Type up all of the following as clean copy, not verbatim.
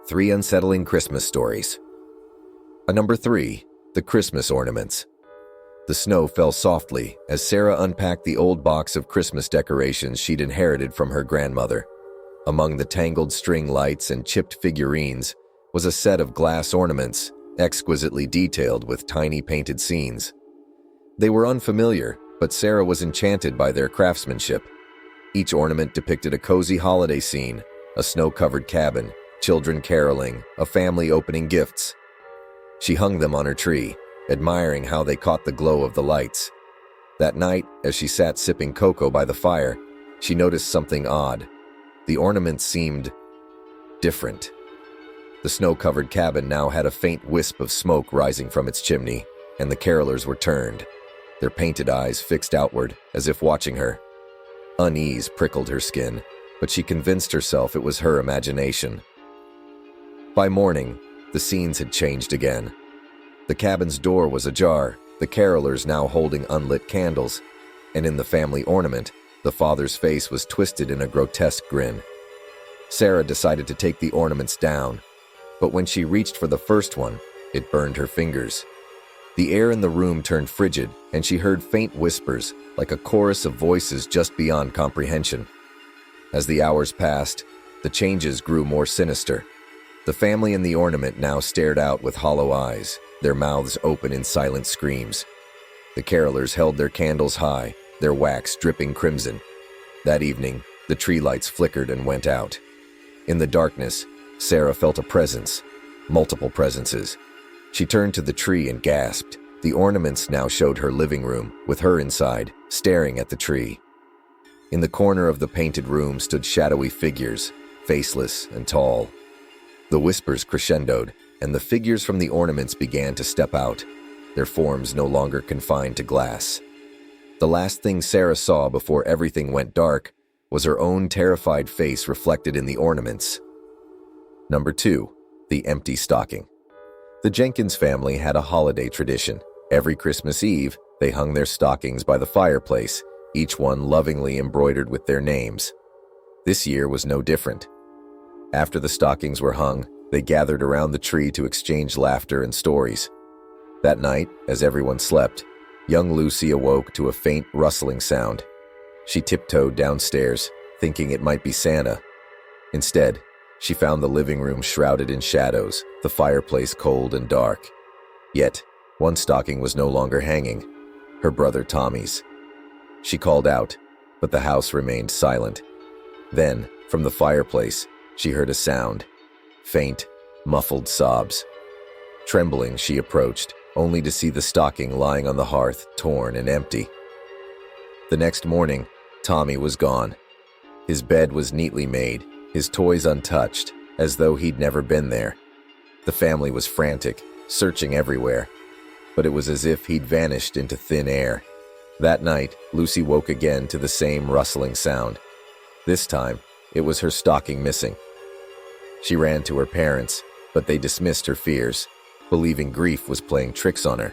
3 Unsettling Christmas Stories. Number 3. The Christmas Ornaments. The snow fell softly as Sarah unpacked the old box of Christmas decorations she'd inherited from her grandmother. Among the tangled string lights and chipped figurines was a set of glass ornaments, exquisitely detailed with tiny painted scenes. They were unfamiliar, but Sarah was enchanted by their craftsmanship. Each ornament depicted a cozy holiday scene, a snow-covered cabin, children caroling, a family opening gifts. She hung them on her tree, admiring how they caught the glow of the lights. That night, as she sat sipping cocoa by the fire, she noticed something odd. The ornaments seemed different. The snow-covered cabin now had a faint wisp of smoke rising from its chimney, and the carolers were turned, their painted eyes fixed outward, as if watching her. Unease prickled her skin, but she convinced herself it was her imagination. By morning, the scenes had changed again. The cabin's door was ajar, the carolers now holding unlit candles, and in the family ornament, the father's face was twisted in a grotesque grin. Sarah decided to take the ornaments down, but when she reached for the first one, it burned her fingers. The air in the room turned frigid, and she heard faint whispers, like a chorus of voices just beyond comprehension. As the hours passed, the changes grew more sinister. The family in the ornament now stared out with hollow eyes, their mouths open in silent screams. The carolers held their candles high, their wax dripping crimson. That evening, the tree lights flickered and went out. In the darkness, Sarah felt a presence, multiple presences. She turned to the tree and gasped. The ornaments now showed her living room, with her inside, staring at the tree. In the corner of the painted room stood shadowy figures, faceless and tall. The whispers crescendoed, and the figures from the ornaments began to step out, their forms no longer confined to glass. The last thing Sarah saw before everything went dark was her own terrified face reflected in the ornaments. Number 2. The Empty Stocking. The Jenkins family had a holiday tradition. Every Christmas Eve, they hung their stockings by the fireplace, each one lovingly embroidered with their names. This year was no different. After the stockings were hung, they gathered around the tree to exchange laughter and stories. That night, as everyone slept, young Lucy awoke to a faint rustling sound. She tiptoed downstairs, thinking it might be Santa. Instead, she found the living room shrouded in shadows, the fireplace cold and dark. Yet, one stocking was no longer hanging, her brother Tommy's. She called out, but the house remained silent. Then, from the fireplace, she heard a sound, faint, muffled sobs. Trembling, she approached, only to see the stocking lying on the hearth, torn and empty. The next morning, Tommy was gone. His bed was neatly made, his toys untouched, as though he'd never been there. The family was frantic, searching everywhere, but it was as if he'd vanished into thin air. That night, Lucy woke again to the same rustling sound. This time, it was her stocking missing. She ran to her parents, but they dismissed her fears, believing grief was playing tricks on her.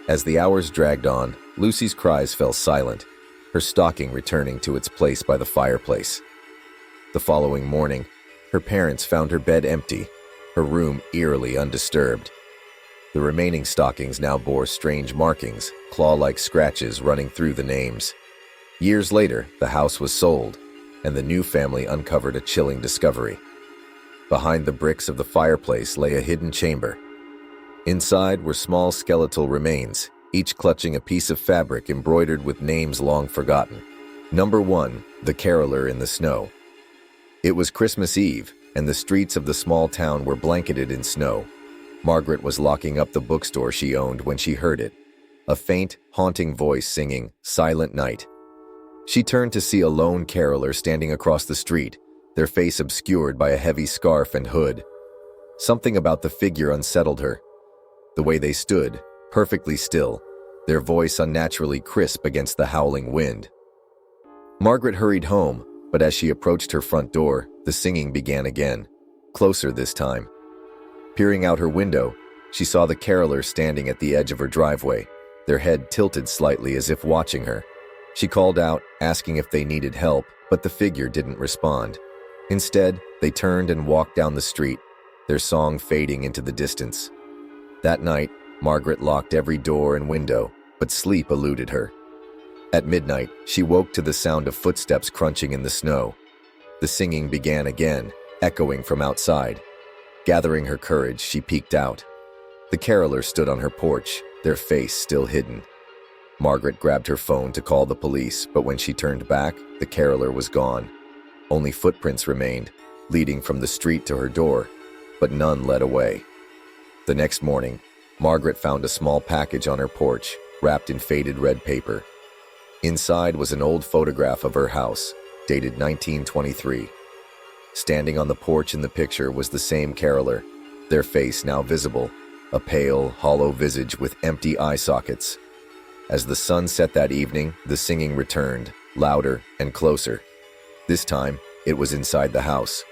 As the hours dragged on, Lucy's cries fell silent, her stocking returning to its place by the fireplace. The following morning, her parents found her bed empty, her room eerily undisturbed. The remaining stockings now bore strange markings, claw-like scratches running through the names. Years later, the house was sold, and the new family uncovered a chilling discovery. Behind the bricks of the fireplace lay a hidden chamber. Inside were small skeletal remains, each clutching a piece of fabric embroidered with names long forgotten. Number 1. The Caroler in the Snow. It was Christmas Eve, and the streets of the small town were blanketed in snow. Margaret was locking up the bookstore she owned when she heard it, a faint, haunting voice singing "Silent Night." She turned to see a lone caroler standing across the street, their face obscured by a heavy scarf and hood. Something about the figure unsettled her. The way they stood, perfectly still, their voice unnaturally crisp against the howling wind. Margaret hurried home, but as she approached her front door, the singing began again, closer this time. Peering out her window, she saw the caroler standing at the edge of her driveway, their head tilted slightly as if watching her. She called out, asking if they needed help, but the figure didn't respond. Instead, they turned and walked down the street, their song fading into the distance. That night, Margaret locked every door and window, but sleep eluded her. At midnight, she woke to the sound of footsteps crunching in the snow. The singing began again, echoing from outside. Gathering her courage, she peeked out. The carolers stood on her porch, their face still hidden. Margaret grabbed her phone to call the police, but when she turned back, the caroler was gone. Only footprints remained, leading from the street to her door, but none led away. The next morning, Margaret found a small package on her porch, wrapped in faded red paper. Inside was an old photograph of her house, dated 1923. Standing on the porch in the picture was the same caroler, their face now visible, a pale, hollow visage with empty eye sockets. As the sun set that evening, the singing returned, louder and closer. This time, it was inside the house.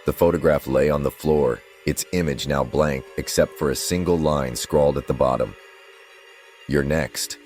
The photograph lay on the floor, its image now blank except for a single line scrawled at the bottom. "You're next."